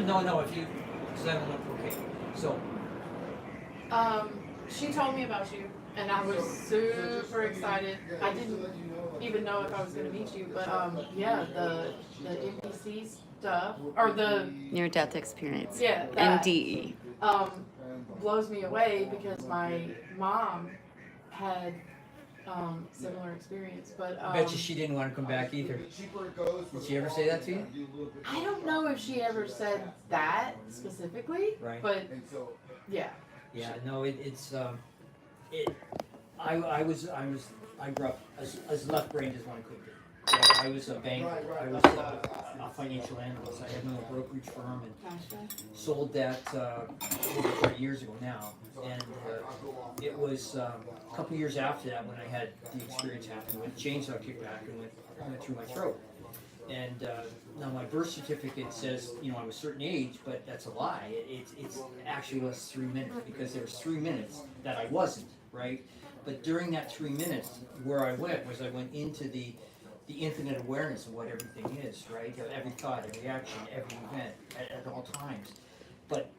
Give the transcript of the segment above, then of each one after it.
no, if you, because I don't know, okay, so, She told me about you, and I was super excited. I didn't even know if I was going to meet you, but yeah, the NPC stuff or the Near death experience. yeah that NDE. blows me away because my mom had similar experience, but I bet you she didn't want to come back either. Did she ever say that to you? I don't know if she ever said that specifically, Right. but yeah. Yeah, no, I grew up as left-brained as one could be. I was a banker, I was a financial analyst, I had my own brokerage firm and sold that over 30 years ago now. And it was a couple of years after that when I had the experience happen when the chainsaw kicked back and went through my throat. And now my birth certificate says, you know, I'm a certain age, but that's a lie. It's actually was 3 minutes because there was 3 minutes that I wasn't, right? But during that 3 minutes, where I went was I went into the infinite awareness of what everything is, right? Every thought, every action, every event, at all times. But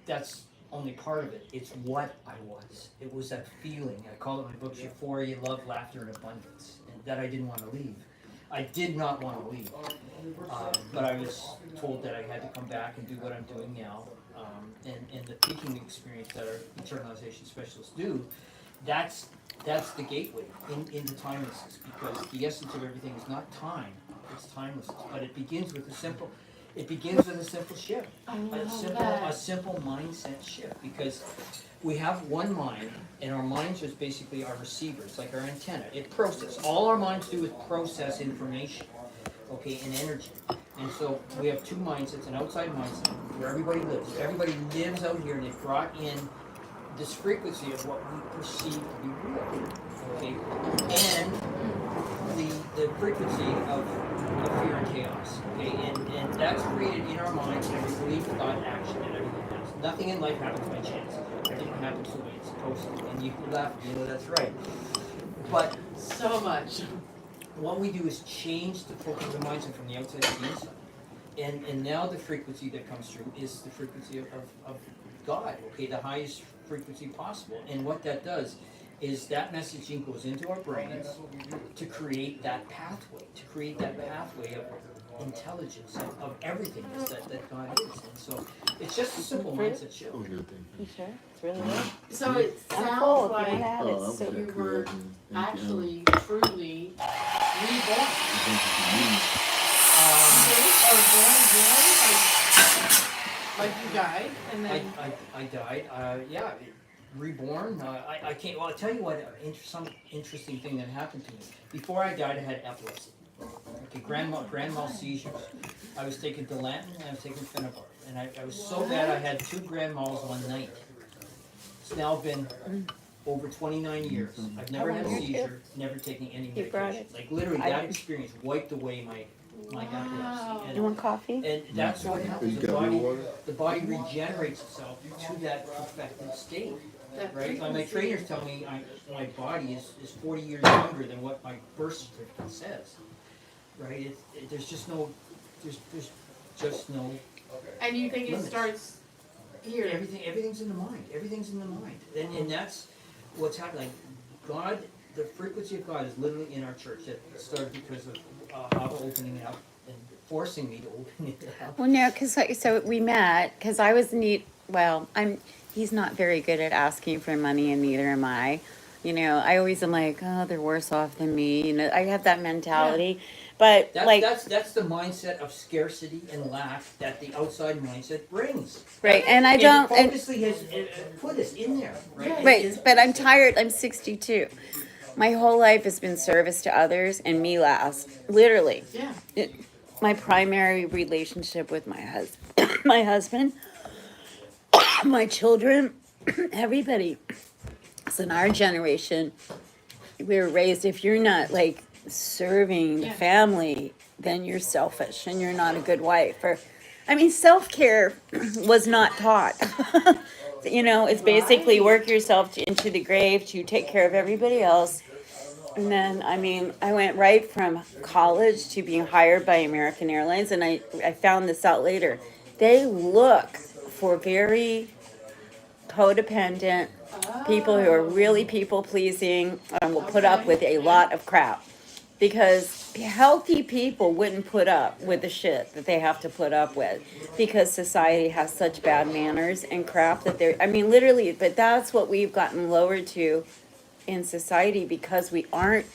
that's only part of it. It's what I was. It was that feeling. I call it in my book euphoria, love, laughter, and abundance, and that I didn't want to leave. I did not want to leave, but I was told that I had to come back and do what I'm doing now, and the peaking experience that our internalization specialists do. That's the gateway into timelessness, because the essence of everything is not time, it's timelessness. But it begins with a simple shift, a simple mindset shift, because we have one mind, and our minds is basically our receivers, like our antenna. It processes. All our minds do is process information, okay, and energy. And so we have two mindsets: an outside mindset where everybody lives. Everybody lives out here, and they've brought in this frequency of what we perceive to be real, okay, and the frequency of fear and chaos, okay, and that's created in our minds every belief, thought, action, and everything else. Nothing in life happens by chance. Everything happens the way it's supposed to, and you can laugh, you know that's right. But So much. what we do is change the focus of the mindset from the outside to the inside, and now the frequency that comes through is the frequency of God, okay, the highest frequency possible. And what that does is that messaging goes into our brains to create that pathway, of intelligence, of everything that God is. And so it's just a simple mindset shift. You sure? It's really good. So it I'm sounds full. If you like want to add it, so you were actually truly reborn. Or born again, like you died, and then I died. Yeah, reborn. I can't. Well, I'll tell you what. Some interesting thing that happened to me. Before I died, I had epilepsy. Okay, grand mal seizures. I was taking Dilantin and I was taking Phenobarb, and I was so bad I had 2 grand mals one night. It's now been over 29 years. I've never had a seizure, never taken any medication. Like literally, that experience wiped away my epilepsy. And You want coffee? And that's what happens. The body regenerates itself to that perfected state, right? My trainers tell me my body is 40 years younger than what my birth certificate says, right? There's just no. and you think limits. it starts here. Everything's in the mind. Everything's in the mind, and that's what's happening. God, the frequency of God is literally in our church. That started because of Hava opening it up and forcing me to open it up. Well, no, because so we met because I was neat. Well, he's not very good at asking for money, and neither am I. You know, I always am like, oh, they're worse off than me. You know, I have that mentality. But That's the mindset of scarcity and lack that the outside mindset brings. Right, and I don't. And purposely has put us in there, right? Right, but I'm tired. I'm 62. My whole life has been service to others and me last. Literally. Yeah. My primary relationship with my husband, my children, everybody. So in our generation, we were raised, if you're not like serving the family, then you're selfish and you're not a good wife. Self-care was not taught. You know, it's basically work yourself into the grave to take care of everybody else. And then, I went right from college to being hired by American Airlines, and I found this out later. They look for very codependent people who are really people pleasing and will put up with a lot of crap. Because healthy people wouldn't put up with the shit that they have to put up with because society has such bad manners and crap that they're, I mean, literally, but that's what we've gotten lowered to in society because we aren't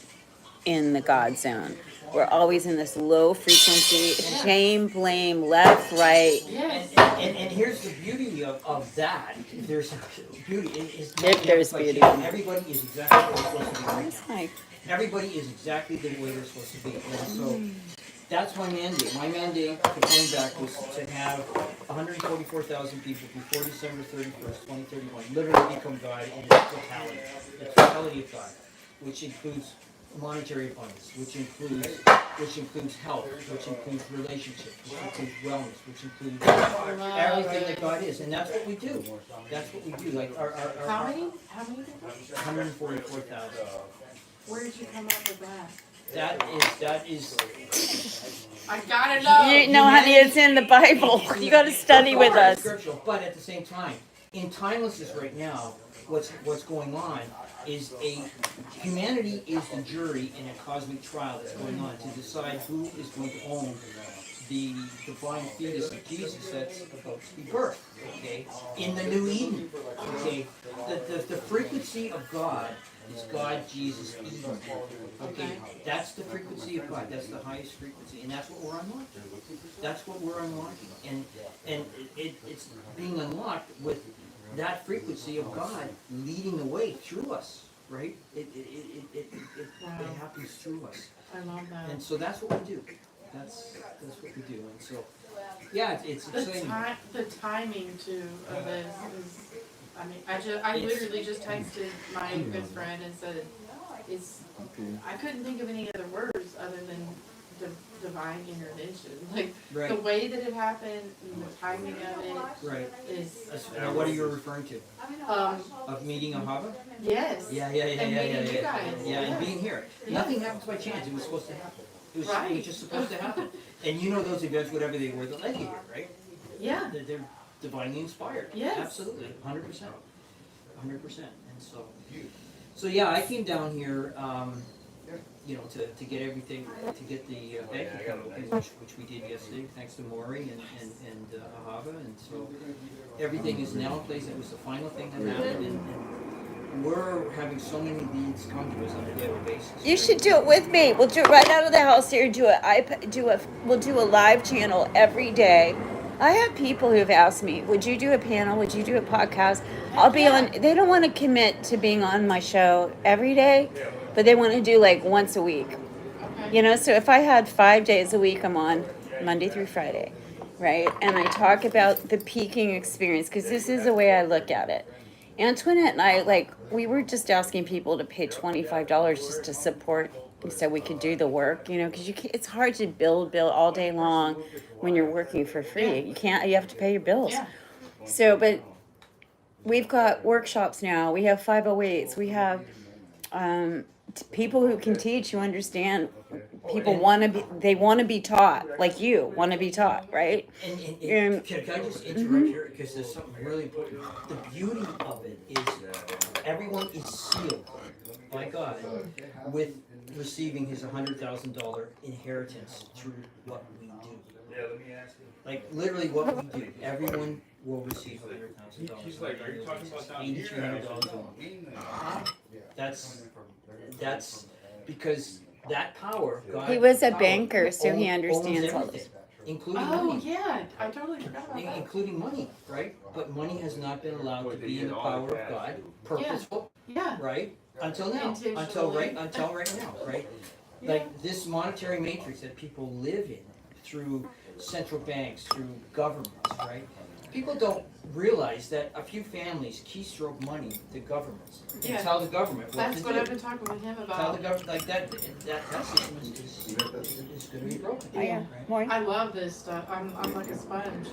in the God zone. We're always in this low frequency, shame, blame, left, right. Yes. And here's the beauty of that. There's beauty. Is If there's beauty. everybody is exactly what they're supposed to be right It's now. like, Everybody is exactly the way they're supposed to be. And so that's my mandate. My mandate to coming back was to have 144,000 people before December 31st, 2031 literally become God in its totality. The totality of God, which includes monetary abundance, which includes health, which includes relationships, which includes wellness, which includes everything that God is, and that's what we do. That's what we do. Like our How many people? 144,000. Where did you come up with that? That is. I gotta know. you know, honey, it's in the Bible. You got to study with us. Scriptural, but at the same time, in timelessness right now, what's going on is humanity is the jury in a cosmic trial that's going on to decide who is going to own the divine fetus of Jesus that's about to be birthed, okay, in the new Eden, okay. The frequency of God is God, Jesus, Eden, okay. That's the frequency of God. That's the highest frequency, and that's what we're unlocking. That's what we're unlocking, and it's being unlocked with that frequency of God leading the way through us, right? It happens through us. I love that. And so that's what we do. That's what we do. And so, yeah, it's exciting. The timing too of this is, I mean, I literally just texted my good friend and said, I couldn't think of any other words other than divine intervention. Like, Right. the way that it happened, and the timing of it Right. is, Now, what are you referring to? Of meeting Ahava? yes. Yeah. And meeting you guys. Yeah, and Yes. being here. Nothing happens by chance. It was supposed to happen. It was Right. just supposed to happen. And you know those events, whatever they were, that led you here, right? Yeah. They're divinely inspired. Yes. Absolutely, 100%. 100%. And so yeah, I came down here, you know, to get everything, to get the bank account open, which we did yesterday, thanks to Maury and Ahava, and so everything is now in place. It was the final thing that happened, and we're having so many leads come to us on a daily basis. You should do it with me. We'll do it right out of the house here. We'll do a live channel every day. I have people who've asked me, would you do a panel? Would you do a podcast? I'll be on. They don't want to commit to being on my show every day, but they want to do like once a week. Okay. You know, so if I had 5 days a week, I'm on Monday through Friday, right? And I talk about the peaking experience because this is the way I look at it. Antoinette and I, we were just asking people to pay $25 just to support, so we could do the work, you know, because it's hard to build all day long when you're working for free. You have to pay your bills. Yeah. So, but we've got workshops now. We have 508s. We have people who can teach, who understand. People want to be taught, like you want to be taught, right? And can I just interrupt here, because there's something really important. The beauty of it is everyone is sealed by God with receiving his $100,000 inheritance through what we do. Like literally what we do. Everyone will receive $100,000. He's like, are you talking about that $8,300 a month. That's because that power, God. He was a banker, so he understands all owns this. everything, including Oh, money. yeah, I totally forgot about that. Including money, right? But money has not been allowed to be in the power of God, purposeful, Yeah. right? Until now, until right now, right? Like this monetary matrix that people live in through central banks, through governments, right? People don't realize that a few families keystroke money to governments and Yeah. tell the government what to That's do. what I've been talking with him Tell about. the government, like that system is gonna be broken. Oh, yeah. Right? Maureen? I love this stuff. I'm like a sponge.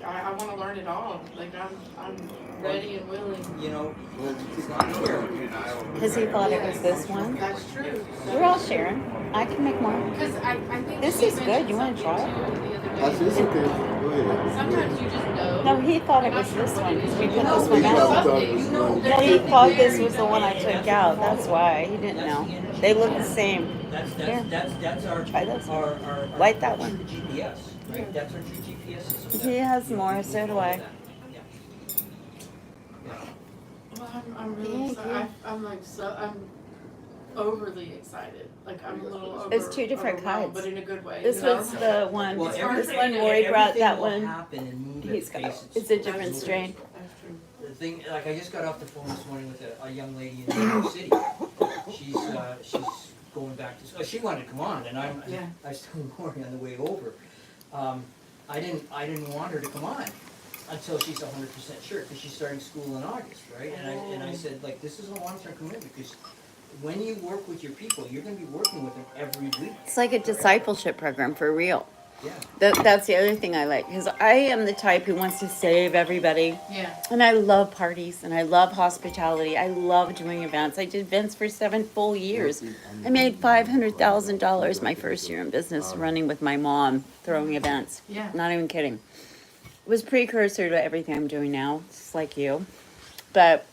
I want to learn it all. Like I'm ready and willing. You know, it's not fair. Because he thought it was this one. That's true. We're all sharing. I can make more. Because I think This she is good. mentioned You wanna something try it? too the other That's day. it's okay. Go ahead. Sometimes you just know. No, he thought it You're not was sure this what one it because is. we You put know, this one you know out. something. You know Yeah, he thought this was the one I took out. That's why. He didn't know. They look the same. Here. That's our Try this. our Light that one. true GPS, right? That's our true GPS system. He has more, so do I. Yeah. Yeah. Well, I'm really Thank excited. I'm overly excited. Like I'm a little over. It's two different overwhelmed, kinds. but in a good way. This you know? was the one. Well, It's This hard one, to- Lori brought that everything will one. happen and move He's at got. pace. It's a different That's strain. true. That's true. The thing, like I just got off the phone this morning with a young lady in New York City. She's going back to school. She wanted to come on, and Yeah. I was telling Lori on the way over. I didn't want her to come on until she's 100% sure, because she's starting school in August, right? And I said, like, this is a long-term commitment, because when you work with your people, you're going to be working with them every week. It's like a discipleship program for real. Yeah. That's the other thing I like, because I am the type who wants to save everybody. Yeah. And I love parties and I love hospitality. I love doing events. I did events for 7 full years. I made $500,000 my first year in business running with my mom, throwing events. Yeah. Not even kidding. It was precursor to everything I'm doing now, just like you. But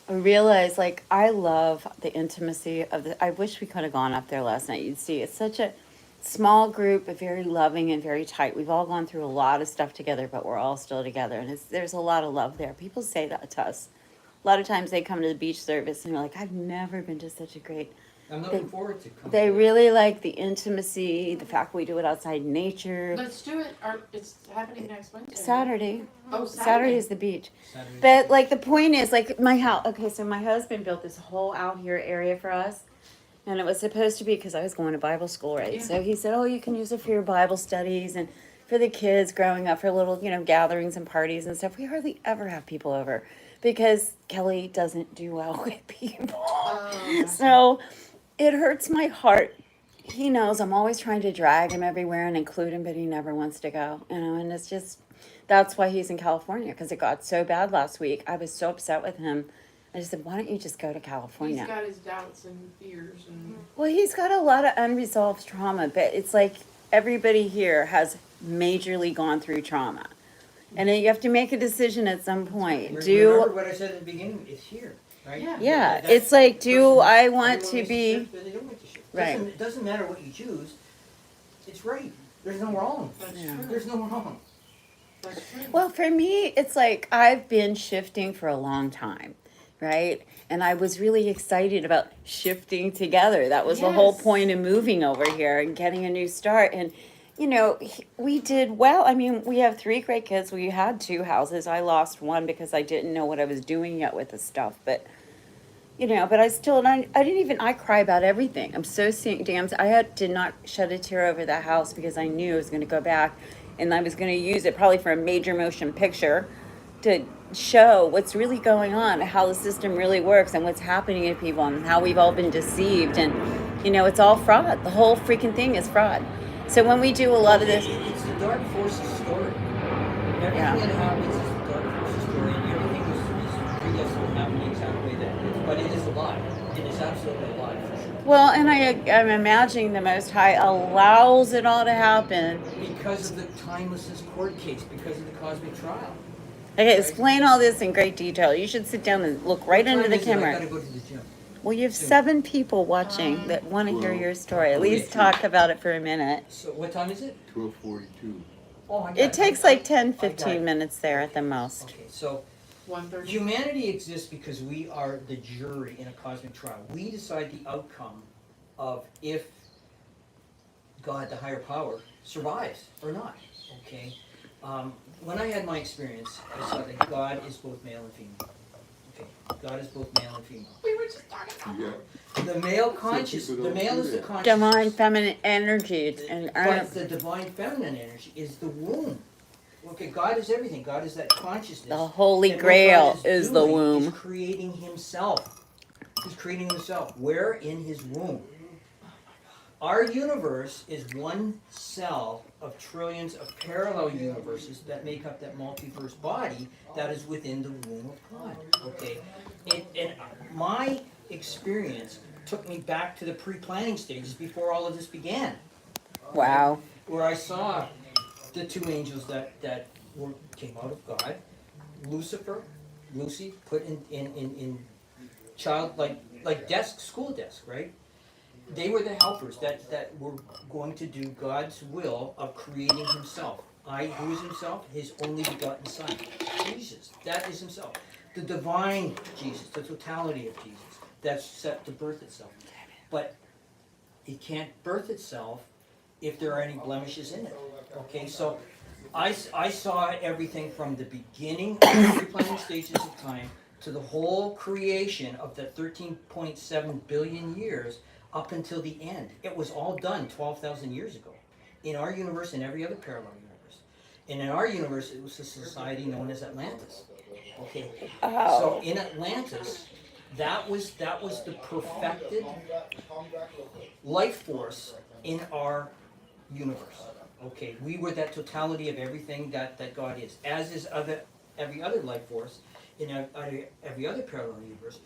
I realized, like, I love the intimacy of the. I wish we could have gone up there last night. You'd see it's such a small group, but very loving and very tight. We've all gone through a lot of stuff together, but we're all still together, and there's a lot of love there. People say that to us. A lot of times they come to the beach service and they're like, I've never been to such a great. I'm looking forward to coming. They really like the intimacy, the fact we do it outside in nature. Let's do it. It's happening next Wednesday. Saturday. Oh, Saturday is the beach. Saturday. But like the point is, like my house. Okay, so my husband built this whole out here area for us, and it was supposed to be because I was going to Bible school, right? Yeah. So he said, "Oh, you can use it for your Bible studies and for the kids growing up for little, gatherings and parties and stuff." We hardly ever have people over because Kelly doesn't do well with people. Oh, So it hurts my heart. He knows I'm always trying to drag him everywhere and include him, but he never wants to go. And it's just. That's why he's in California, because it got so bad last week. I was so upset with him. I just said, why don't you just go to California? he's got his doubts and fears and. Well, he's got a lot of unresolved trauma, but it's like everybody here has majorly gone through trauma. And then you have to make a decision at some point. Remember what I said at the beginning? It's here, right? Yeah. Yeah, That's it's like, the do person- I want everyone to makes a be, shift, but they don't make the shift. Right. It doesn't matter what you choose. It's right. There's no wrong. That's Yeah. true. There's no wrong. That's true. well, for me, it's like I've been shifting for a long time, right? And I was really excited about shifting together. That was the whole Yes. point of moving over here and getting a new start. And, we did well. I mean, we have 3 great kids. We had 2 houses. I lost one because I didn't know what I was doing yet with the stuff. But, but I still, I didn't even, I cry about everything. I'm so damn, did not shed a tear over that house because I knew I was going to go back and I was going to use it probably for a major motion picture to show what's really going on, how the system really works and what's happening to people and how we've all been deceived. And, it's all fraud. The whole freaking thing is fraud. So when we do a lot of this, It's the dark forces story. Everything Yeah. that happens is the dark forces story, and everything is predestined to happen the exact way that it is. But it is a lie. It is absolutely a lie, for sure. well, and I'm imagining the Most High allows it all to happen. Because of the timelessness court case, because of the cosmic trial. Okay, explain all this in great detail. You should sit down and look right into Time the is it? I camera. gotta go to the gym. Well, you have 7 people watching that want to hear your story. At least talk about it for a minute. So what time is it? 12:42. Oh, I got It takes like 10, I got 15 it. minutes there at the most. Okay, so 1:30. humanity exists because we are the jury in a cosmic trial. We decide the outcome of if God, the higher power, survives or not. Okay. When I had my experience, I saw that God is both male and female. Okay, God is both male and female. We were just talking about. Yeah. The male conscious, people the don't male do is the that. conscious. Divine feminine energy. And But the divine feminine energy is the womb. Okay, God is everything. God is that consciousness. The Holy And what Grail God is the doing womb. Is creating Himself. He's creating Himself. Where? In His womb. Our universe is one cell of trillions of parallel universes that make up that multiverse body that is within the womb of God. Okay, and my experience took me back to the pre-planning stages before all of this began. Wow. Where I saw the two angels that came out of God, Lucifer, Lucy, put in child like desk, school desk, right? They were the helpers that were going to do God's will of creating Himself. Who is Himself? His only begotten Son, Jesus. That is Himself. The divine Jesus, the totality of Jesus. That's set to birth itself. But it can't birth itself if there are any blemishes in it. Okay, so I saw everything from the beginning of the pre-planning stages of time to the whole creation of the 13.7 billion years up until the end. It was all done 12,000 years ago in our universe and every other parallel universe. And in our universe, it was a society known as Atlantis. Okay, so in Atlantis, that was the perfected life force in our universe. Okay, we were that totality of everything that God is, as is every other life force in every other parallel universe,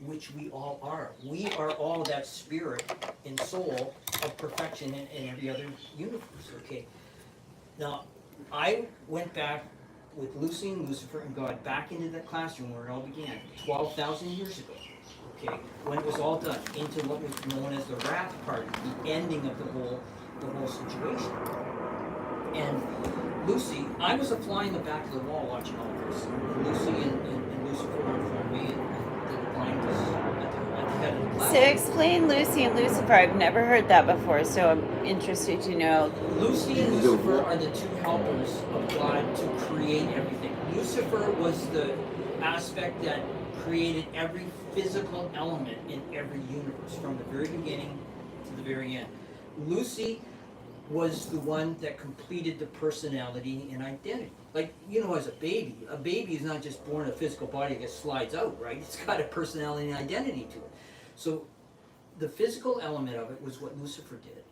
which we all are. We are all that spirit and soul of perfection in every other universe. Okay, now I went back with Lucy and Lucifer and God back into that classroom where it all began 12,000 years ago. Okay, when it was all done, into what was known as the wrath party, the ending of the whole situation. And Lucy, I was a fly in the back of the wall watching all this. Lucy and Lucifer were in front of me, and the blind was at the head of the class. So explain Lucy and Lucifer. I've never heard that before, so I'm interested to know. Lucy and Lucifer are the two helpers of God to create everything. Lucifer was the aspect that created every physical element in every universe, from the very beginning to the very end. Lucy was the one that completed the personality and identity. Like, as a baby is not just born a physical body that slides out, right? It's got a personality and identity to it. So the physical element of it was what Lucifer did.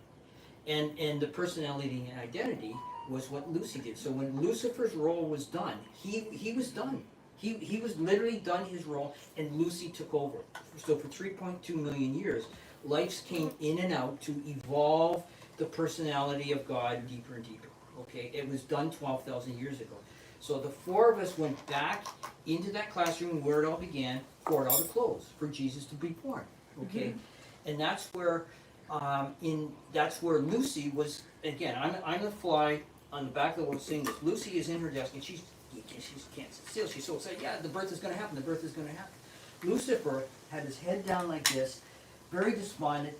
And the personality and identity was what Lucy did. So when Lucifer's role was done, he was done. He was literally done his role, and Lucy took over. So for 3.2 million years, lives came in and out to evolve the personality of God deeper and deeper. Okay, it was done 12,000 years ago. So the four of us went back into that classroom where it all began, for it all to close, for Jesus to be born. Okay, and that's where Lucy was. Again, I'm the fly on the back of the wall saying this. Lucy is in her desk and she can't sit still. She's so excited. Yeah, the birth is going to happen. The birth is going to happen. Lucifer had his head down like this, very despondent,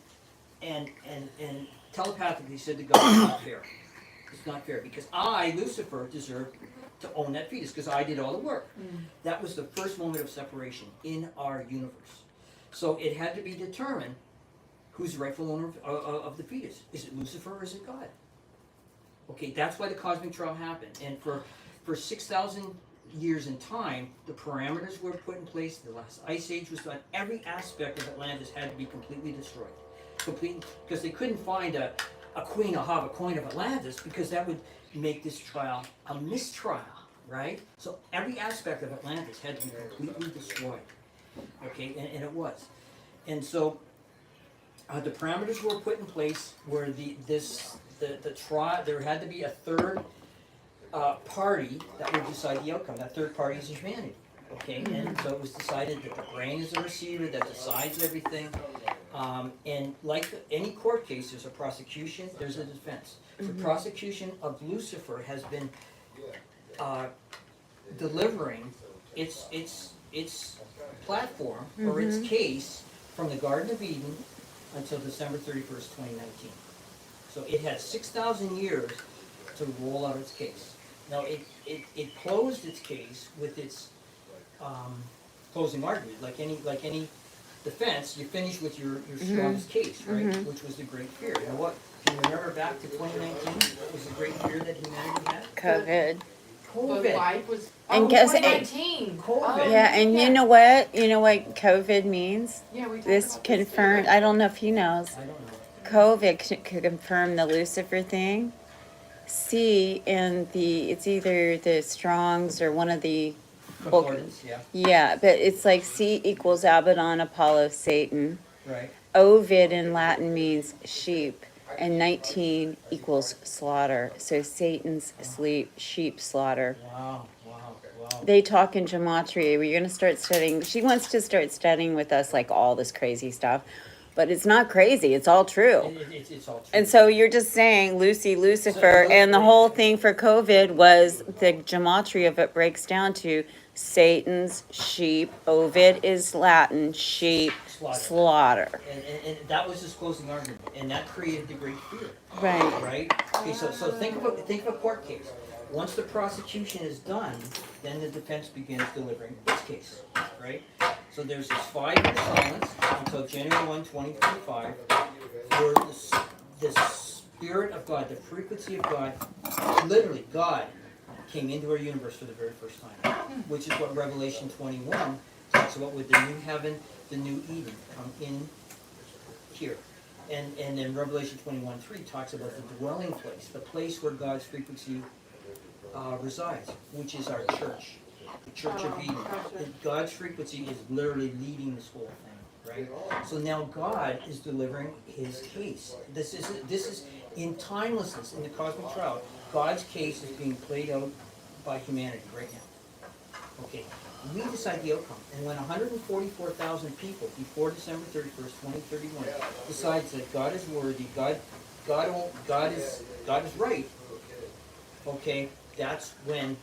and telepathically said to God, "It's not fair. It's not fair because I, Lucifer, deserve to own that fetus because I did all the work." That was the first moment of separation in our universe. So it had to be determined who's the rightful owner of the fetus. Is it Lucifer or is it God? Okay, that's why the cosmic trial happened. And for 6,000 years in time, the parameters were put in place. The last ice age was done. Every aspect of Atlantis had to be completely destroyed. Because they couldn't find a queen, a coin of Atlantis, because that would make this trial a mistrial, right? So every aspect of Atlantis had to be completely destroyed. Okay, and it was. And so the parameters were put in place where the trial, there had to be a third party that would decide the outcome. That third party is humanity. Okay, and so it was decided that the brain is the receiver that decides everything. And like any court case, there's a prosecution, there's a defense. The prosecution of Lucifer has been delivering its platform or its case from the Garden of Eden until December 31st, 2019. So it had 6,000 years to roll out its case. Now it closed its case with its closing argument. Like any defense, you finish with your strongest case, right? Which was the great fear. And what, can you remember back to 2019? What was the great fear that humanity had? COVID. But COVID. life was. And Oh, guess- 2019. COVID. Oh, Yeah, and you know what? You know what COVID means? Yeah, we talked This about confirmed, too. I don't know if he knows. I don't know. COVID could confirm the Lucifer thing. C in the, it's either the Strongs or one of the book. Concordance, yeah, Yeah, but it's like C equals Abaddon, Apollo, Satan. right. Ovid in Latin means sheep, and 19 equals slaughter. So Satan's sheep slaughter. Wow, wow, wow. They talk in gematria. We're going to start studying. She wants to start studying with us like all this crazy stuff, but it's not crazy. It's all true. It's all true. And so you're just saying Lucifer, and the whole thing for COVID was the gematria of it breaks down to Satan's sheep. Ovid is Latin, sheep, slaughter. And that was his closing argument, and that created the great fear. Right. Right? Okay, so think of a court case. Once the prosecution is done, then the defense begins delivering its case. Right? So there's this 5-year silence until January 1, 2025, where the Spirit of God, the frequency of God, literally God, came into our universe for the very first time, which is what Revelation 21 talks about, with the new heaven, the new Eden come in here. And then Revelation 21:3 talks about the dwelling place, the place where God's frequency resides, which is our church, the Church of Eden. And God's frequency is literally leading this whole thing, right? So now God is delivering his case. This is in timelessness, in the cosmic trial. God's case is being played out by humanity right now. Okay, we decide the outcome. And when 144,000 people before December 31st, 2031 decides that God is worthy, God is right, okay, that's when,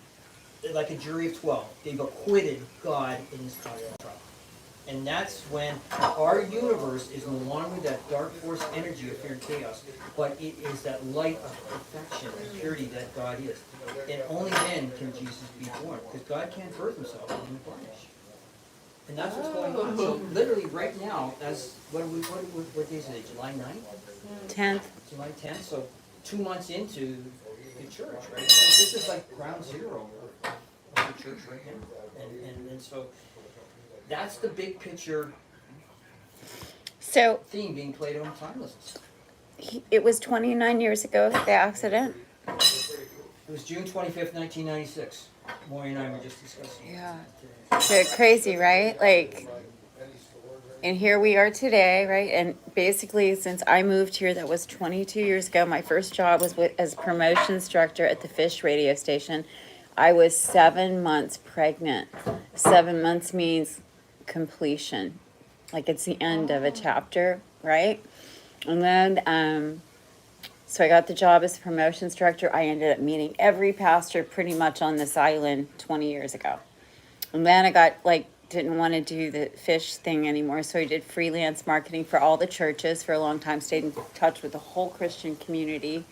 like a jury of 12, they've acquitted God in this cosmic trial. And that's when our universe is no longer that dark force energy of fear and chaos, but it is that light of perfection and purity that God is. And only then can Jesus be born, because God can't birth himself in the varnish. And that's what's going on. So literally right now, as what day is it? July 9th? 10th. July 10th. So 2 months into the church, right? So this is like ground zero of the church right now. And so that's the big picture So theme being played on timelessness. it was 29 years ago, the accident. It was June 25th, 1996. Maury and I were just discussing Yeah. it So crazy, right? Like, and here we are today, right? And basically, since I moved here, that was 22 years ago. My first job was as promotion instructor at the Fish radio station. I was 7 months pregnant. 7 months means completion, like it's the end of a chapter, right? And then, so I got the job as a promotion instructor. I ended up meeting every pastor pretty much on this island 20 years ago. And then I got didn't want to do the fish thing anymore, so I did freelance marketing for all the churches for a long time, stayed in touch with the whole Christian community.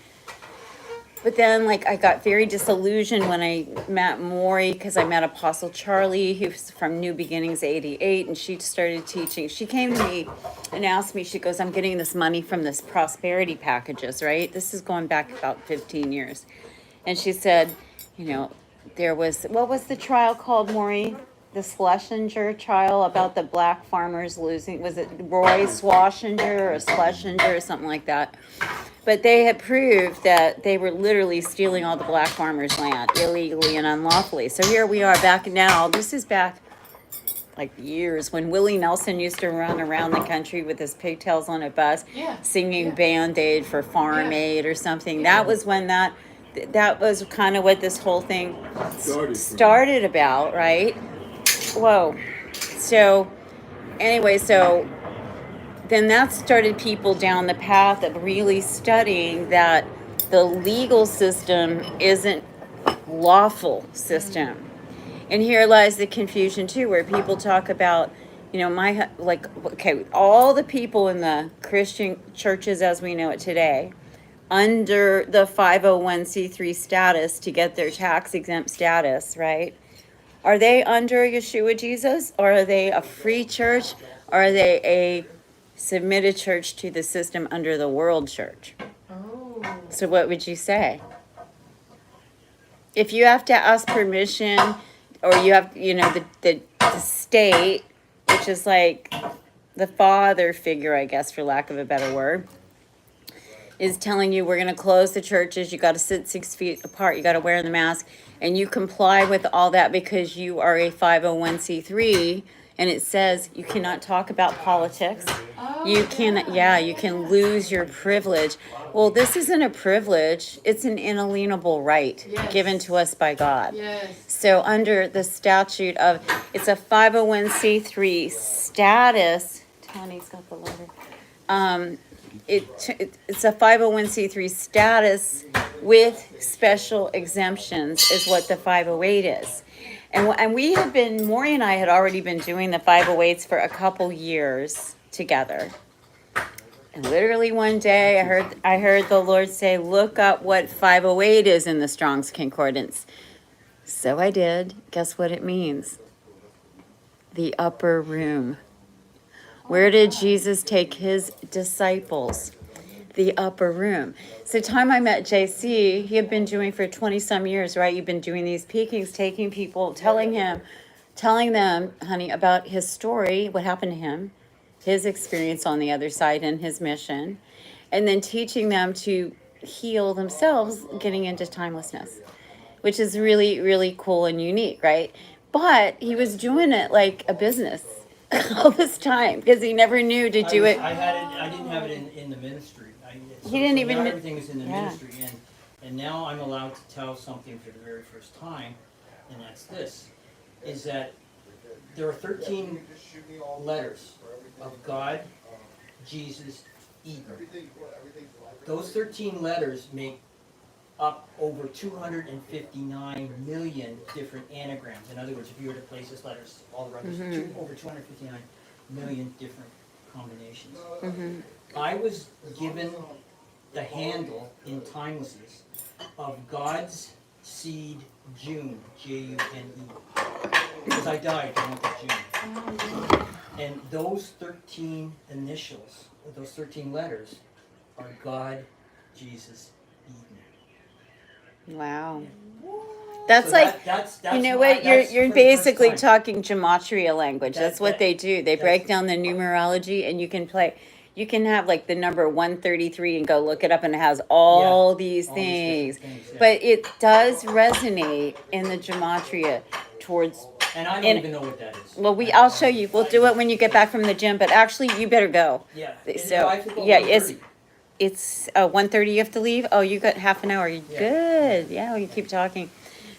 But then, I got very disillusioned when I met Maury, because I met Apostle Charlie, who's from New Beginnings 88, and she started teaching. She came to me and asked me, she goes, I'm getting this money from this prosperity packages, right? This is going back about 15 years. And she said, there was, what was the trial called, Maury? The Schlesinger trial about the black farmers losing, was it Roy Schlesinger or Schlesinger or something like that? But they had proved that they were literally stealing all the black farmers' land illegally and unlawfully. So here we are back now. This is back years when Willie Nelson used to run around the country with his pigtails on a bus, singing Band-Aid for Farm Aid or something. That was when that was kind of what this whole thing started about, right? Whoa. So anyway, then that started people down the path of really studying that the legal system isn't lawful system. And here lies the confusion too, where people talk about, all the people in the Christian churches as we know it today, under the 501c3 status to get their tax exempt status, right? Are they under Yeshua Jesus, or are they a free church, or are they a submitted church to the system under the world church? Oh. So what would you say? if you have to ask permission, or you have, the state, which is like the father figure, I guess, for lack of a better word, is telling you we're going to close the churches, you got to sit 6 feet apart, you got to wear the mask, and you comply with all that because you are a 501c3, and it says you cannot talk about politics. You can, you can lose your privilege. Well, this isn't a privilege, it's an inalienable right given to us by God. Yes. So under the statute of, it's a 501c3 status, Tony's got the letter. It's a 501c3 status with special exemptions is what the 508 is. And we have been, Maury and I had already been doing the 508s for a couple years together. And literally one day I heard the Lord say, look up what 508 is in the Strong's Concordance. So I did. Guess what it means? The upper room. Where did Jesus take his disciples? The upper room. So the time I met JC, he had been doing for 20 some years, right? You've been doing these peakings, taking people, telling them, honey, about his story, what happened to him, his experience on the other side and his mission, and then teaching them to heal themselves, getting into timelessness, which is really, really cool and unique, right? But he was doing it like a business all this time because he never knew to do it. I didn't have it in the ministry. He didn't even. Now everything is in the ministry, and now I'm allowed to tell something for the very first time, and that's this: is that there are 13 letters of God, Jesus, Eden. Those 13 letters make up over 259 million different anagrams. In other words, if you were to place this letters all around, there's over 259 million different combinations. I was given the handle in timelessness of God's seed June, June, because I died in the month of June. And those 13 initials, or those 13 letters, are God, Jesus, Eden. Wow. That's So like, that's you know my- what, that's you're for the first basically time. talking gematria language. That's what they do. They break that's- down the numerology, and you can have like the number 133 and go look it up, and it has all these all things. these different things, yeah. But it does resonate in the gematria towards, And I don't and- even know what that is. well, I'll show you. We'll do it when you get back from the gym, but actually you better go. Yeah. So, I have to go yeah, 1:30. it's 1:30 you have to leave. Oh, you got half an hour. You Yeah. good? Yeah, we can keep talking.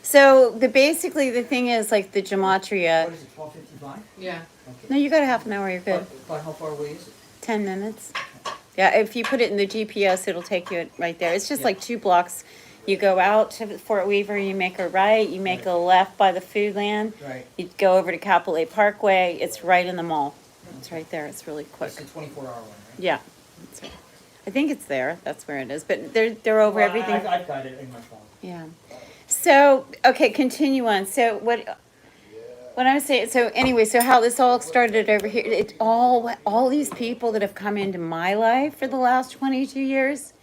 So basically the thing is like the gematria. What is it, 12:55? Yeah. Okay. No, you got a half an hour. You're good. But how far away is it? 10 minutes. Yeah, if you put it in the GPS, it'll take you right there. It's just like 2 blocks. You go out to Fort Weaver, you make a right, you make a left by the Foodland. Right. You go over to Capitol Parkway. It's right in the mall. It's right there. It's really quick. It's the 24-hour one, right? Yeah. That's right. I think it's there. That's where it is. But they're over Well, everything. I've got it in my phone. Yeah. So, okay, continue on. So what I'm saying, so anyway, so how this all started over here, it all these people that have come into my life for the last 22 years,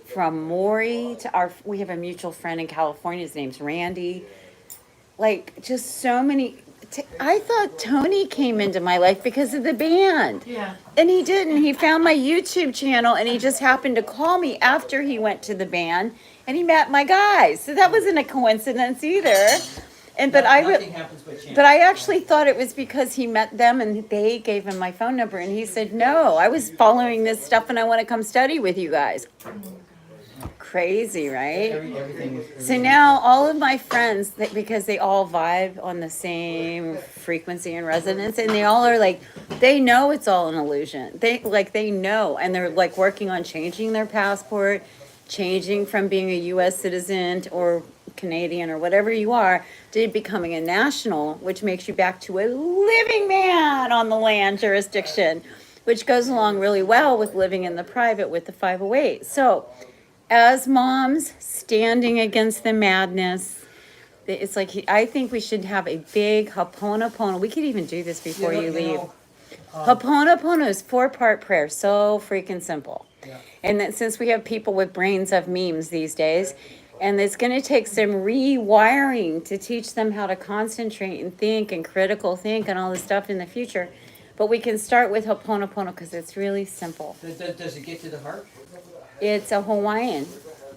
from Maury to we have a mutual friend in California, his name's Randy, like just so many. I thought Tony came into my life because of the band. Yeah. And he didn't. He found my YouTube channel and he just happened to call me after he went to the band and he met my guys. So that wasn't a coincidence either. And Nothing happens by chance. but I actually thought it was because he met them and they gave him my phone number and he said, "No, I was following this stuff and I want to come study with you guys." Crazy, right? Everything is. So now all of my friends, because they all vibe on the same frequency and resonance, and they all are like, they know it's all an illusion. They know, and they're like working on changing their passport, changing from being a U.S. citizen or Canadian or whatever you are to becoming a national, which makes you back to a living man on the land jurisdiction, which goes along really well with living in the private with the 508. So, as moms standing against the madness, it's like I think we should have a big Ho'oponopono. We could even do this before you leave. Ho'oponopono is 4-part prayer, so freaking simple. Yeah. And that since we have people with brains of memes these days, And it's going to take some rewiring to teach them how to concentrate and think and critical think and all this stuff in the future. But we can start with Ho'oponopono because it's really simple. Does it get to the heart? It's a Hawaiian.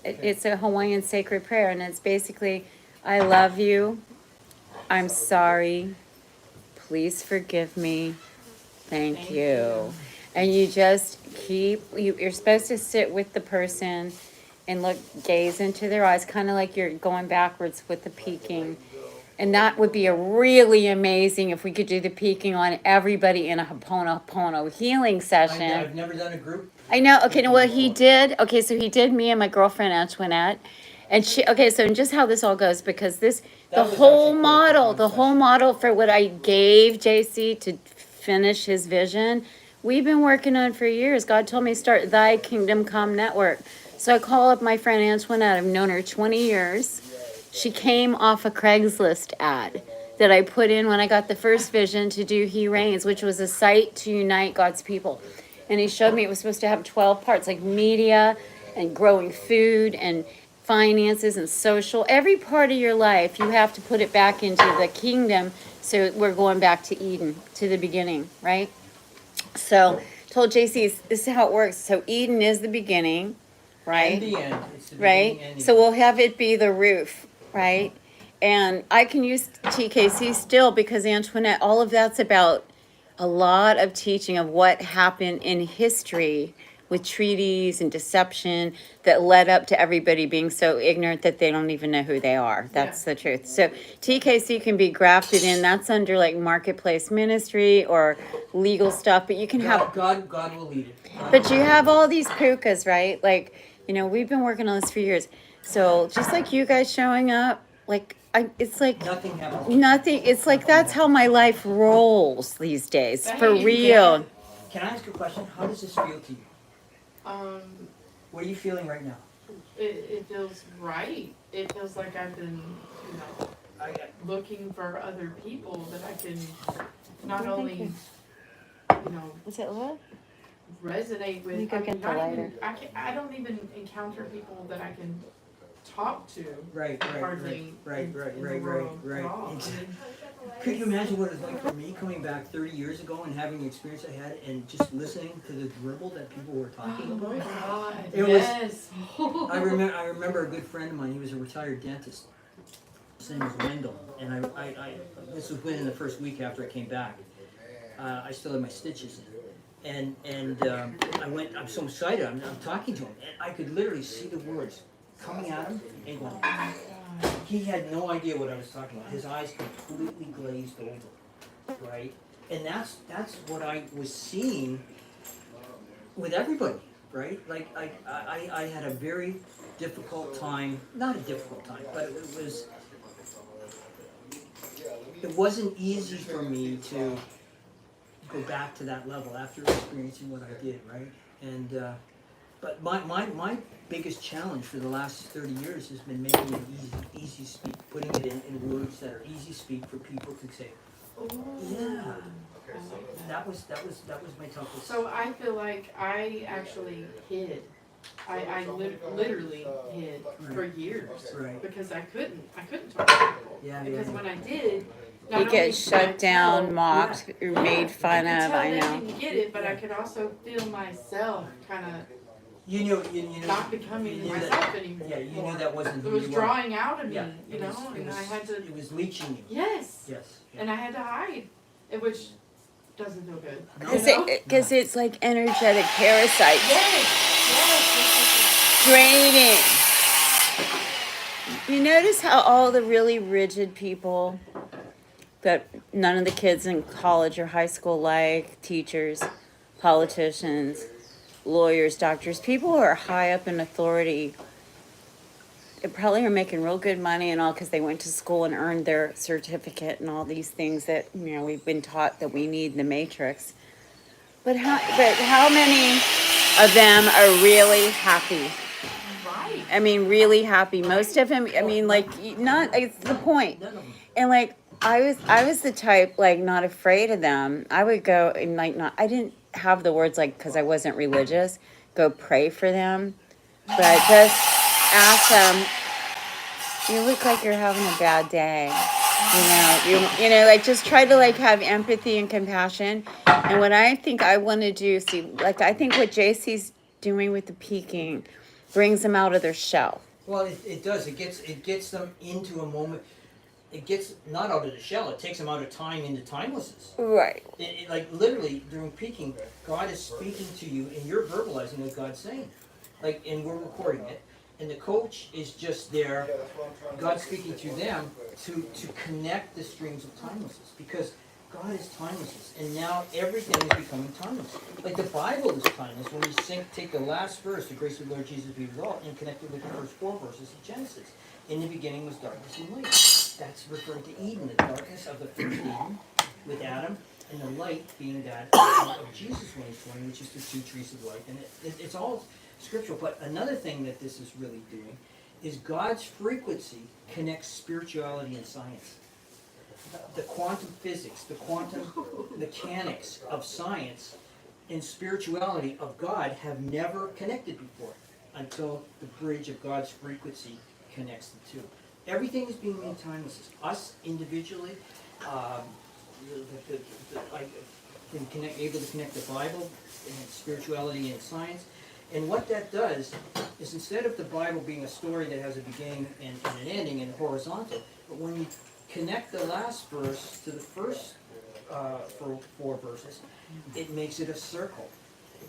It's a Hawaiian sacred prayer, and it's basically, I love you. I'm sorry. Please forgive me. Thank you. And you just you're supposed to sit with the person and gaze into their eyes, kind of like you're going backwards with the peeking. And that would be a really amazing if we could do the peeking on everybody in a Ho'oponopono healing session. I've never done a group. I know. Okay, no, well, he did. Okay, so he did me and my girlfriend Antoinette. And so just how this all goes, because the whole model for what I gave JC to finish his vision, we've been working on for years. God told me to start Thy Kingdom Come Network. So I call up my friend Antoinette. I've known her 20 years. She came off a Craigslist ad that I put in when I got the first vision to do He Reigns, which was a site to unite God's people. And he showed me it was supposed to have 12 parts, like media and growing food and finances and social. Every part of your life, you have to put it back into the kingdom. So we're going back to Eden, to the beginning, right? So told JC, this is how it works. So Eden is the beginning, right? And the end. It's the Right? beginning and the So end. we'll have it be the roof, right? And I can use TKC still because Antoinette, all of that's about a lot of teaching of what happened in history with treaties and deception that led up to everybody being so ignorant that they don't even know who they are. That's the truth. So TKC can be grafted in. That's under like marketplace ministry or legal stuff, but you can have God will lead it. but you have all these pukas, right? Like, we've been working on this for years. So just like you guys showing up, like it's like Nothing happens. nothing. It's like that's how my life rolls these days, for real. Can I ask you a question? How does this feel to you? What are you feeling right now? It feels right. It feels like I've been, looking for other people that I can not only, Is it what? resonate with. You go get the not lighter. even, I don't even encounter people that I can talk to. Right. Hardly in the world at all. I mean, Could you imagine what it was like for me coming back 30 years ago and having the experience I had and just listening to the dribble that people were talking oh my about? God! It was- Yes. I remember a good friend of mine. He was a retired dentist. His name was Wendell, and I this was within the first week after I came back. I still had my stitches in, and I went. I'm so excited. I'm talking to him, and I could literally see the words coming at him and going. He had no idea what I was talking about. His eyes completely glazed over, right? And that's what I was seeing with everybody, right? Like I had a very difficult time, not a difficult time, but it wasn't easy for me to go back to that level after experiencing what I did, right? And but my biggest challenge for the last 30 years has been making it easy speak, putting it in words that are easy speak for people to say, yeah. That was my toughest. So I feel like I actually hid. I literally hid for years Right. because I couldn't talk to people. Yeah, Because yeah. when I did, not You only get could I shut down, tell- mocked, or made fun I could of. tell I they know. didn't get it, but I could also feel myself kind of You knew not becoming you knew myself that, anymore. yeah, you knew that wasn't It who was you were. drawing out of me, Yeah, you it know, was- it and was- I had to. It was leeching you. Yes. Yes. And I had to hide, which doesn't feel good. Because it's like energetic parasites Yes. draining. You notice how all the really rigid people that none of the kids in college or high school like, teachers, politicians, lawyers, doctors, people who are high up in authority, they probably are making real good money and all because they went to school and earned their certificate and all these things that we've been taught that we need in the matrix. But how many of them are really happy? Right. I mean, really happy. Most of them. I mean, like not. It's the point. None of them. And like I was the type like not afraid of them. I would go and like not. I didn't have the words like because I wasn't religious. Go pray for them, but I just ask them. you look like you're having a bad day. You know, like just try to like have empathy and compassion. And what I think I want to do, see, like I think what JC's doing with the peaking brings them out of their shell. Well, it does. It gets them into a moment. It gets not out of the shell. It takes them out of time into timelessness. Right. Like literally during peaking, God is speaking to you, and you're verbalizing what God's saying. Like, and we're recording it, and the coach is just there. God speaking to them to connect the streams of timelessness, because God is timeless, and now everything is becoming timeless. Like the Bible is timeless. When you take the last verse, the grace of the Lord Jesus be with all, and connect it with the first 4 verses of Genesis. In the beginning was darkness and light. That's referring to Eden, the darkness of the first Eden with Adam, and the light being that of Jesus when he's born, which is the 2 trees of life. And it's all scriptural. But another thing that this is really doing is God's frequency connects spirituality and science. The quantum physics, the quantum mechanics of science and spirituality of God have never connected before until the bridge of God's frequency connects the two. Everything is being made timeless. Us individually, I can able to connect the Bible and spirituality and science. And what that does is, instead of the Bible being a story that has a beginning and an ending and horizontal, but when you connect the last verse to the first 4 verses, it makes it a circle.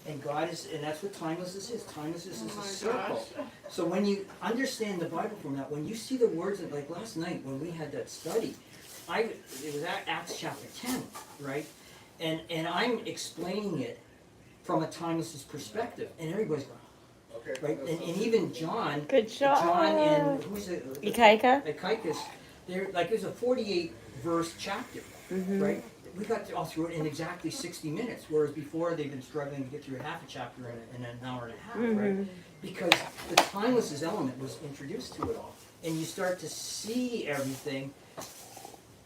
And God is, and that's what timelessness is. Timelessness is a circle. So when you understand the Bible from that, when you see the words, like last night when we had that study, it was Acts chapter 10, right? And I'm explaining it from a timelessness perspective, and everybody's going, right? And even John, Good job. John and who's it? Ikaika. They're like, there's a 48 verse chapter, right? We got all through it in exactly 60 minutes, whereas before they've been struggling to get through half a chapter in an hour and a half, right? Because the timelessness element was introduced to it all, and you start to see everything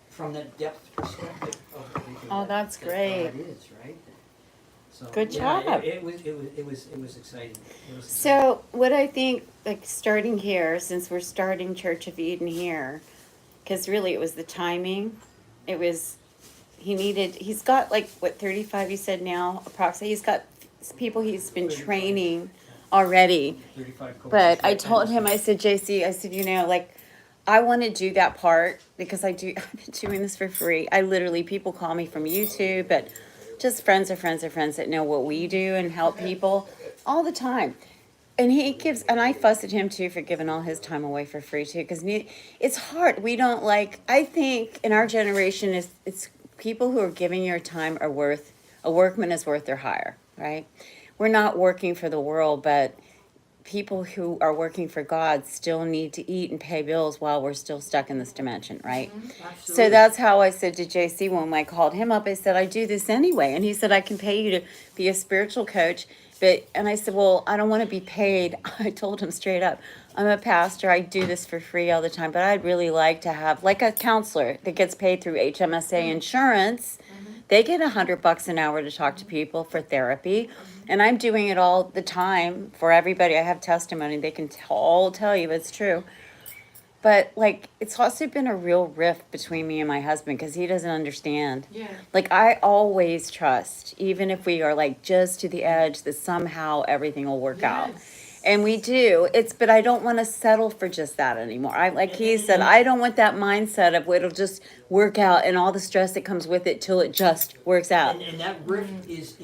from that depth perspective of everything. Oh, that's great. God is, right? So, Good yeah, job. It was exciting. It was So what I think, like starting here, since we're starting Church of Eden here, because really it was the timing. It was, he's got like, what, 35 you said now, approximately. He's got people he's been 35. training already. 35 coaches. But I told him, I said, JC, I said, you know, like, I want to do that part because I've been doing this for free. I literally, people call me from YouTube, but just friends of friends of friends that know what we do and help people all the time. And he gives, and I fuss at him too for giving all his time away for free too, because it's hard. We don't like, I think in our generation, it's people who are giving your time are worth, a workman is worth their hire, right? We're not working for the world, but people who are working for God still need to eat and pay bills while we're still stuck in this dimension, right? Absolutely. So that's how I said to JC when I called him up, I said, I do this anyway. And he said, I can pay you to be a spiritual coach. And I said, well, I don't want to be paid. I told him straight up, I'm a pastor. I do this for free all the time, but I'd really like to have like a counselor that gets paid through HMSA insurance. They get $100 an hour to talk to people for therapy. And I'm doing it all the time for everybody. I have testimony. They can all tell you it's true. But like, it's also been a real rift between me and my husband because he doesn't understand. Yeah. Like, I always trust, even if we are like just to the edge, that somehow everything will work out. And we do. But I don't want to settle for just that anymore. Like he said, I don't want that mindset of it'll just work out and all the stress that comes with it till it just works out. And that rift is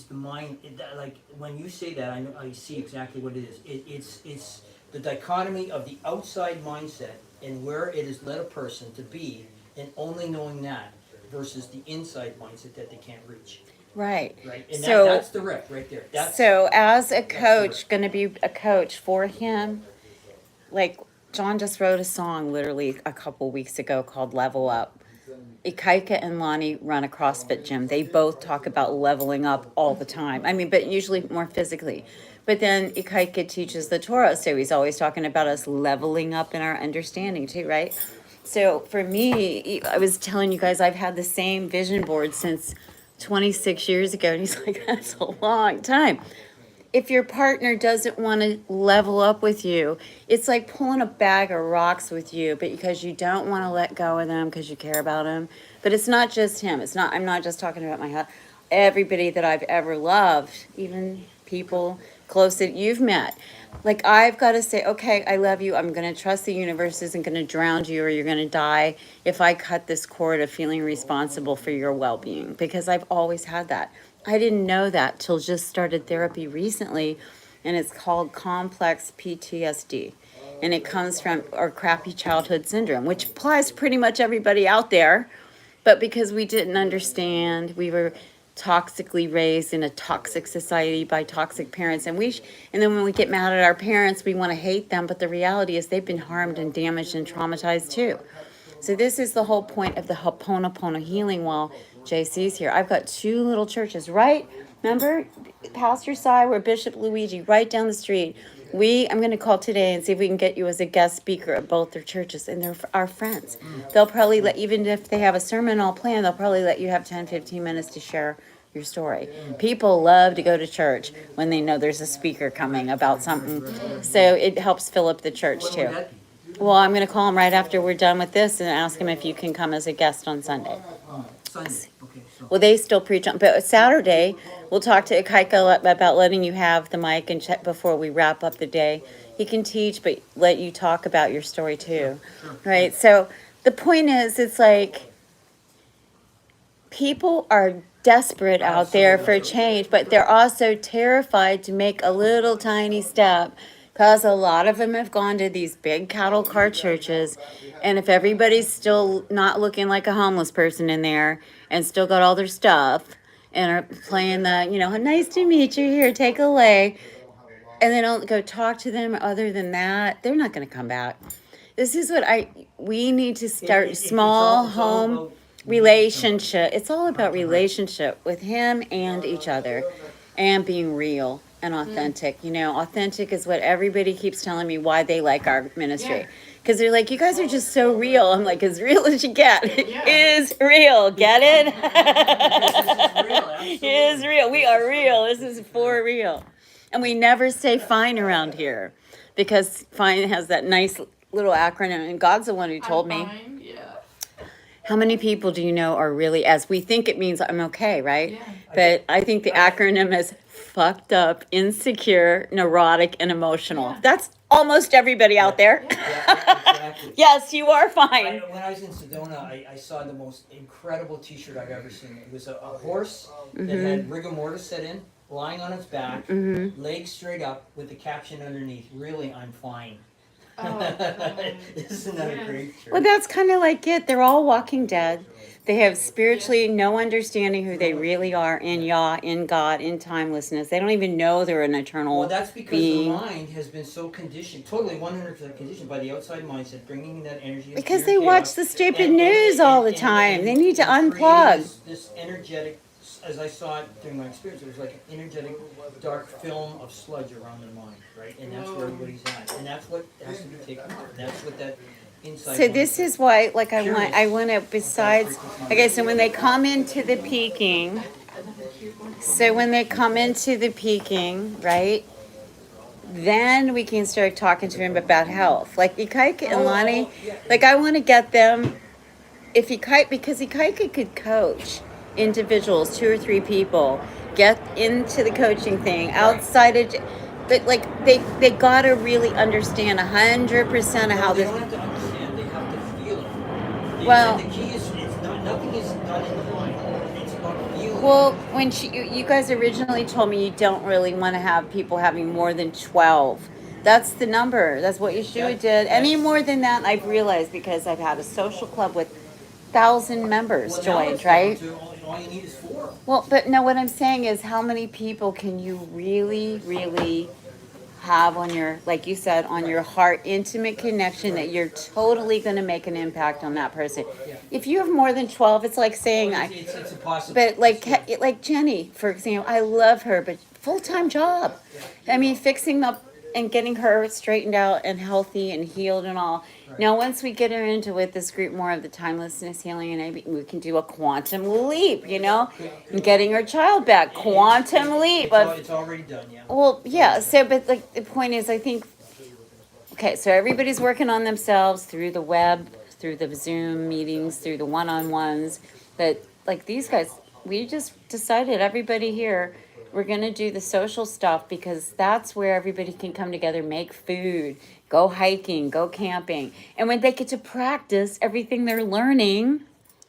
the mind. Like when you say that, I see exactly what it is. It's the dichotomy of the outside mindset and where it has led a person to be, and only knowing that, versus the inside mindset that they can't reach. Right. Right. And So that's the rift right there. So as a coach, going to be a coach for him, like John just wrote a song literally a couple weeks ago called Level Up. Ikaika and Lonnie run a CrossFit gym. They both talk about leveling up all the time. I mean, but usually more physically. But then Ikaika teaches the Torah, so he's always talking about us leveling up in our understanding too, right? So for me, I was telling you guys, I've had the same vision board since 26 years ago. And he's like, that's a long time. if your partner doesn't want to level up with you, it's like pulling a bag of rocks with you, but because you don't want to let go of them because you care about him. But it's not just him. I'm not just talking about my husband. Everybody that I've ever loved, even people close that you've met. Like, I've got to say, okay, I love you. I'm going to trust the universe isn't going to drown you or you're going to die if I cut this cord of feeling responsible for your well-being, because I've always had that. I didn't know that till just started therapy recently, and it's called complex PTSD. And it comes from our crappy childhood syndrome, which applies to pretty much everybody out there. But because we didn't understand, we were toxically raised in a toxic society by toxic parents, and then when we get mad at our parents, we want to hate them, but the reality is they've been harmed and damaged and traumatized too. So this is the whole point of the Ho'oponopono healing while JC's here. I've got 2 little churches, right? Remember Pastor Cy, we're Bishop Luigi, right down the street. I'm going to call today and see if we can get you as a guest speaker at both their churches, and they're our friends. They'll probably even if they have a sermon all planned, they'll probably let you have 10, 15 minutes to share your story. People love to go to church when they know there's a speaker coming about something. So it helps fill up the church too. Well, I'm going to call him right after we're done with this and ask him if you can come as a guest on Sunday. Sunday, okay, so. Well, they still preach on, but Saturday, we'll talk to Ikaika about letting you have the mic and check before we wrap up the day. He can teach, but let you talk about your story too, right? So the point is, it's like people are desperate out there for change, but they're also terrified to make a little tiny step, because a lot of them have gone to these big cattle car churches, and if everybody's still not looking like a homeless person in there and still got all their stuff and are playing the, nice to meet you, here, take a lay, and they don't go talk to them other than that, they're not going to come back. This is what we need to start small home relationship. It's all about relationship with him and each other and being real and authentic. Authentic is what everybody keeps telling me why they like our ministry. Because they're like, you guys are just so real. I'm like, as real as you get is real. Get it? Is real. We are real. This is for real. And we never say fine around here, because fine has that nice little acronym. And God's the one who told me. How many people do you know are really, as we think it means I'm okay, right? Yeah. But I think the acronym is fucked up, insecure, neurotic, and emotional. Yeah. That's almost everybody out there. Yeah, exactly. Yes, you are fine. When I was in Sedona, I saw the most incredible t-shirt I've ever seen. It was a horse that had rigor mortis set in, lying on its back, legs straight up, with the caption underneath, really, I'm fine. Oh, isn't that a great shirt? Well, that's kind of like it. They're all walking dead. They have spiritually no understanding who they really are in Yah, in God, in timelessness. They don't even know they're an eternal Well, that's because being. the mind has been so conditioned, totally 100% conditioned by the outside mindset, bringing in that energy. Because they watch the stupid news all the time. They need to unplug. This energetic, as I saw it during my experience, it was like an energetic dark film of sludge around their mind, right? And that's where everybody's at. And that's what has to be taken off. And that's what that inside. So this is why, like, I want to, besides, okay, so when they come into the peaking, right, then we can start talking to him about health. Like Ikaika and Lonnie, like, I want to get them, because Ikaika could coach individuals, 2 or 3 people, get into the coaching thing outside of, but like they gotta really understand 100% of how They this. don't have to understand, they have to feel it. Well, the key is, nothing is done in the mind. It's about feeling. Well, when you guys originally told me you don't really want to have people having more than 12. That's the number. That's what Yeshua did. Any more than that, I've realized, because I've had a social club with 1,000 members joined, right? All you need is 4. Well, but no, what I'm saying is, how many people can you really, really have on your, like you said, on your heart, intimate connection that you're totally going to make an impact on that person? If you have more than 12, it's like saying, It's impossible. but like Jenny, for example, I love her, but full-time job. I mean, fixing up and getting her straightened out and healthy and healed and all. Right. Now, once we get her into with this group more of the timelessness healing, and maybe we can do a quantum leap, and getting her child back. Quantum leap. It's already done, yeah. Well, yeah. So, but like the point is, I think. Okay, so everybody's working on themselves through the web, through the Zoom meetings, through the one-on-ones. But like these guys, we just decided, everybody here, we're gonna do the social stuff because that's where everybody can come together, make food, go hiking, go camping. And when they get to practice everything they're learning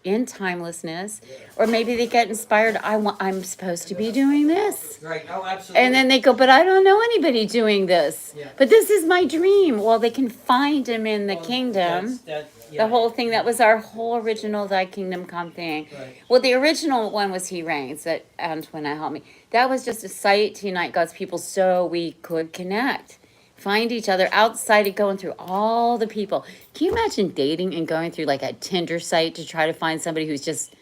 in timelessness, or maybe they get inspired, I'm supposed to be doing this. Right, oh, absolutely. And then they go, but I don't know anybody doing this. Yeah. But this is my dream. Well, they can find him in the Well, kingdom. yeah. The whole thing, that was our whole original Thy Kingdom Come thing. Right. Well, the original one was He Reigns, that Antoinette helped me. That was just a site to unite God's people so we could connect. Find each other outside of going through all the people. Can you imagine dating and going through like a Tinder site to try to find somebody who's just,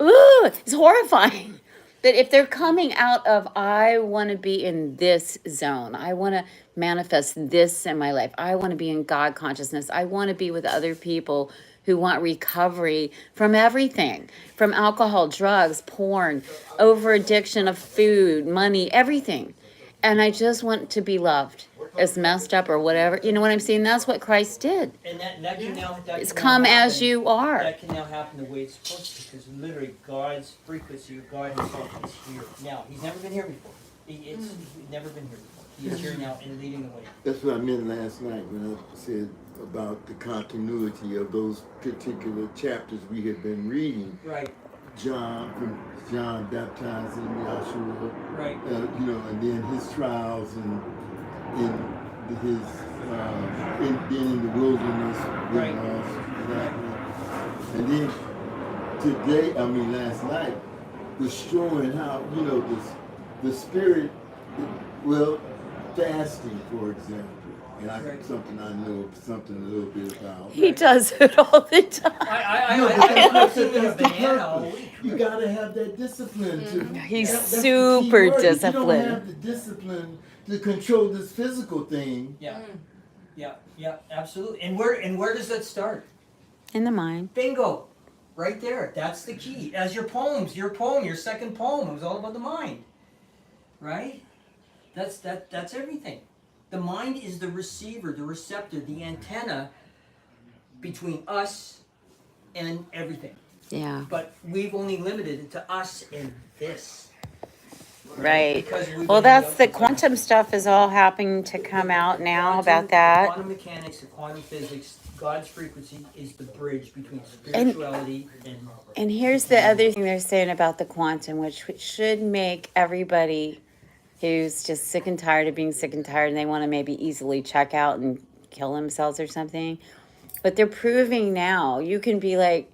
ooh, it's horrifying. But if they're coming out of, I want to be in this zone, I want to manifest this in my life, I want to be in God consciousness, I want to be with other people who want recovery from everything, from alcohol, drugs, porn, over addiction of food, money, everything. And I just want to be loved, as messed up or whatever. You know what I'm saying? That's what Christ did. And that can now, It's come as you are. That can now happen the way it's supposed to, because literally God's frequency, God Himself is here now. He's never been here before. He's never been here before. He is here now and leading the way. That's what I meant last night when I said about the continuity of those particular chapters we had been reading. Right. John baptizing Yahshua, Right. And then his trials and in his being in the wilderness with Right. us, and then last night was showing how the spirit, fasting, for example. And Right. something I know something a little bit about. He does it all the time. I'm sitting in a banana all week. You gotta have that discipline to. He's that's the key super word. If you disciplined. don't have the discipline to control this physical thing. Yeah, absolutely. And where does that start? In the mind. Bingo, right there. That's the key. As your second poem, it was all about the mind, right? That's everything. The mind is the receiver, the receptor, the antenna between us and everything. Yeah. But we've only limited it to us and this. Right. Because we've Well, been that's the outside. quantum stuff is all happening to come out now Quantum- about that. Quantum mechanics, the quantum physics, God's frequency is the bridge between spirituality and And here's the other thing they're saying about the quantum, which should make everybody who's just sick and tired of being sick and tired and they want to maybe easily check out and kill themselves or something. But they're proving now you can be like,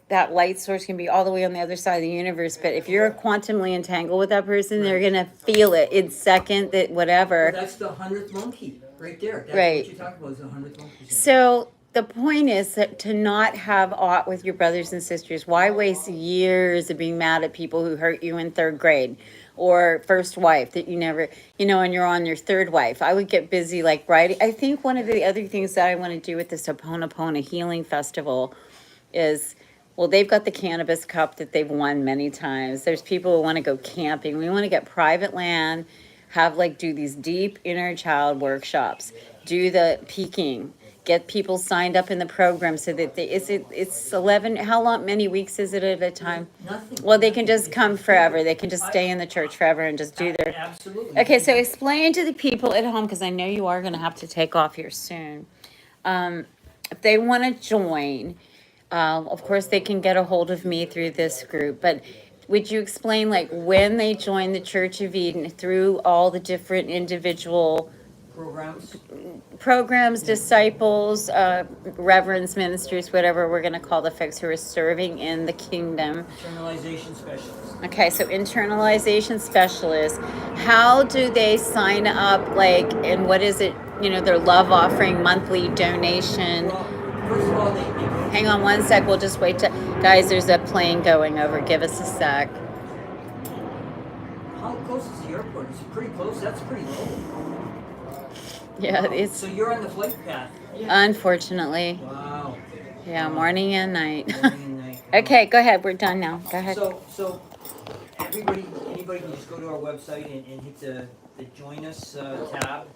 that light source can be all the way on the other side of the universe, but if you're quantumly entangled with that person, they're gonna feel it in second, that whatever. Well, that's the 100th monkey right there. That's Right. what you talk about is the 100th monkey. So the point is that to not have aught with your brothers and sisters, why waste years of being mad at people who hurt you in third grade? Or first wife that you never, and you're on your third wife. I would get busy like writing. I think one of the other things that I want to do with this Ho'oponopono Healing Festival is, well, they've got the cannabis cup that they've won many times. There's people who want to go camping. We want to get private land, do these deep inner child workshops, do the peaking, get people signed up in the program so that it's 11, many weeks is it at a time? Nothing. Well, they can just come forever. They can just stay in the church forever and just do their. Absolutely. Okay, so explain to the people at home, because I know you are going to have to take off here soon. If they want to join, of course, they can get a hold of me through this group. But would you explain, when they join the Church of Eden through all the different individual programs, disciples, reverends, ministers, whatever we're going to call the folks who are serving in the kingdom? Internalization specialist. Okay, so internalization specialists, how do they sign up, and what is it, their love offering, monthly donation? Well, first of all, they Hang on one sec, we'll just wait guys, there's a plane going over, give us a sec. how close is the airport? It's pretty close. That's pretty low. Yeah, Wow. it's So you're on the flight path. unfortunately. Wow. Yeah, Wow. morning and night. Morning and night. Okay, go ahead. We're done now. Go ahead. So anybody can just go to our website and hit the Join Us tab,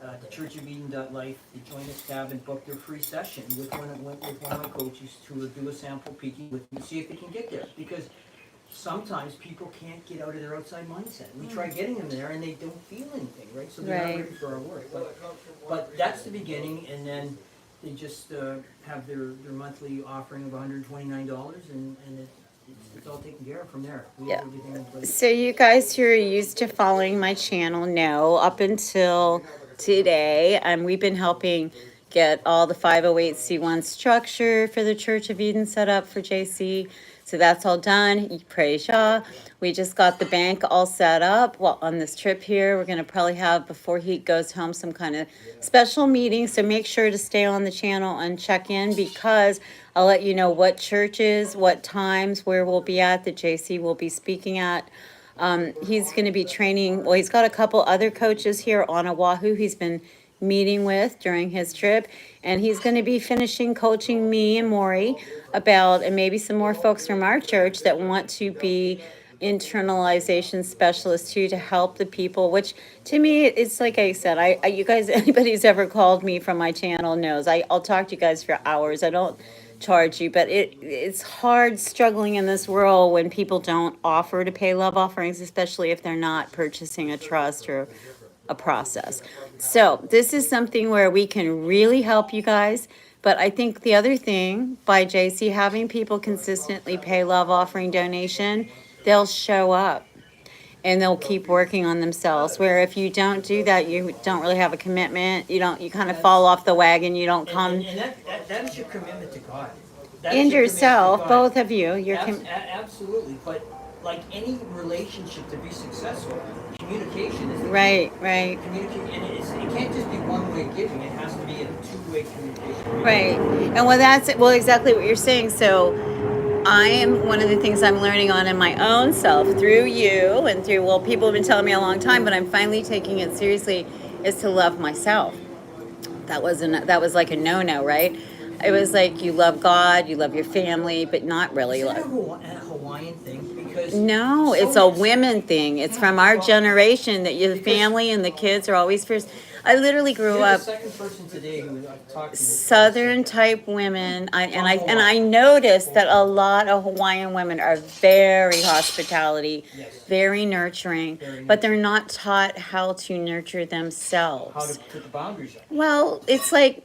the churchofeden.life, the Join Us tab, and book their free session with one of my coaches to do a sample peeking with you, see if they can get there. Because sometimes people can't get out of their outside mindset. We try getting them there and they don't feel anything, right? So they're not Right. ready for our work. But that's the beginning, and then they just have their monthly offering of $129, and it's all taken care of from there. We Yeah. have everything in place. So you guys who are used to following my channel know up until today, we've been helping get all the 508c1 structure for the Church of Eden set up for JC. So that's all done. Praise Yah. We just got the bank all set up. Well, on this trip here, we're going to probably have, before he goes home, some kind of special meeting. So make sure to stay on the channel and check in, because I'll let you know what churches, what times, where we'll be at, that JC will be speaking at. He's going to be training, well, he's got a couple other coaches here on Oahu he's been meeting with during his trip, and he's going to be finishing coaching me and Maury about, and maybe some more folks from our church that want to be internalization specialists too, to help the people, which to me, it's like I said, I you guys, anybody who's ever called me from my channel knows I'll talk to you guys for hours. I don't charge you, but it's hard struggling in this world when people don't offer to pay love offerings, especially if they're not purchasing a trust or a process. So this is something where we can really help you guys. But I think the other thing by JC, having people consistently pay love offering donation, they'll show up and they'll keep working on themselves. Where if you don't do that, you don't really have a commitment. You kind of fall off the wagon. You don't come. And that is your commitment to God. That is And your commitment to yourself, God. both of you. Absolutely, but like any relationship to be successful, communication is the key. Right. Communicate, and it can't just be one way of giving. It has to be a two-way communication. Right. And well, exactly what you're saying. So I am, one of the things I'm learning on in my own self through you and through, well, people have been telling me a long time, but I'm finally taking it seriously, is to love myself. That was like a no-no, right? It was like, you love God, you love your family, but not really Is that love. a Hawaiian thing? Because No, it's a women thing. It's from our generation that your family and the kids are always first. I literally grew you're up the second person today who I've talked to. Southern type women. I noticed that a lot of Hawaiian women are very hospitality, Yes. very nurturing, but they're not taught how to nurture How themselves. to put the boundaries up. Well, it's like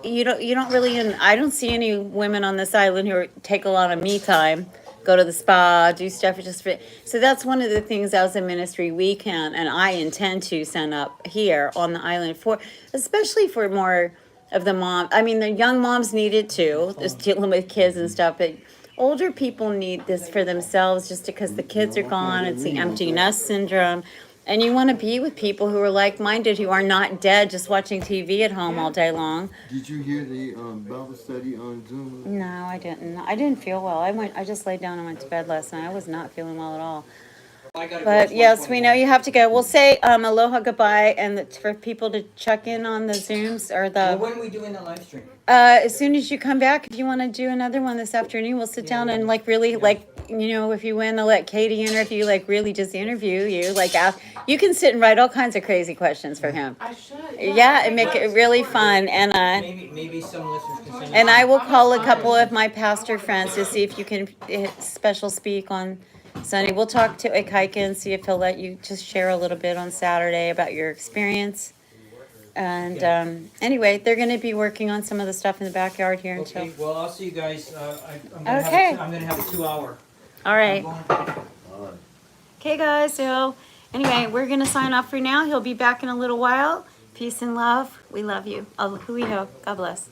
you don't really, and I don't see any women on this island who take a lot of me time, go to the spa, do stuff just for. So that's one of the things as a ministry we can, and I intend to send up here on the island for, especially for more of the mom. I mean, the young moms need it too, just dealing with kids and stuff, but older people need this for themselves, just because the kids are gone. It's the empty nest syndrome. And you want to be with people who are like-minded, who are not dead just watching TV at home all day long. Did you hear the Bible study on Zoom? No, I didn't. I didn't feel well. I just laid down and went to bed last night. I was not feeling well at all. But yes, we know you have to go. We'll say aloha, goodbye, and for people to check in on the Zooms or Well, the. when are we doing the live stream? As soon as you come back, if you want to do another one this afternoon, we'll sit down and really if you want to let Katie interview, really just interview you, ask. You can sit and write all kinds of crazy questions for him. I should. Yeah, and make it really fun. And Maybe some listeners can send. and I will call a couple of my pastor friends to see if you can special speak on Sunday. We'll talk to Ikaika and see if he'll let you just share a little bit on Saturday about your experience. And anyway, they're going to be working on some of the stuff in the backyard here until. Okay, well, I'll see you guys. I'm gonna Okay. I'm gonna have a 2-hour. All right. All right. Okay, guys. So anyway, we're going to sign off for now. He'll be back in a little while. Peace and love. We love you. Hui ho. God bless.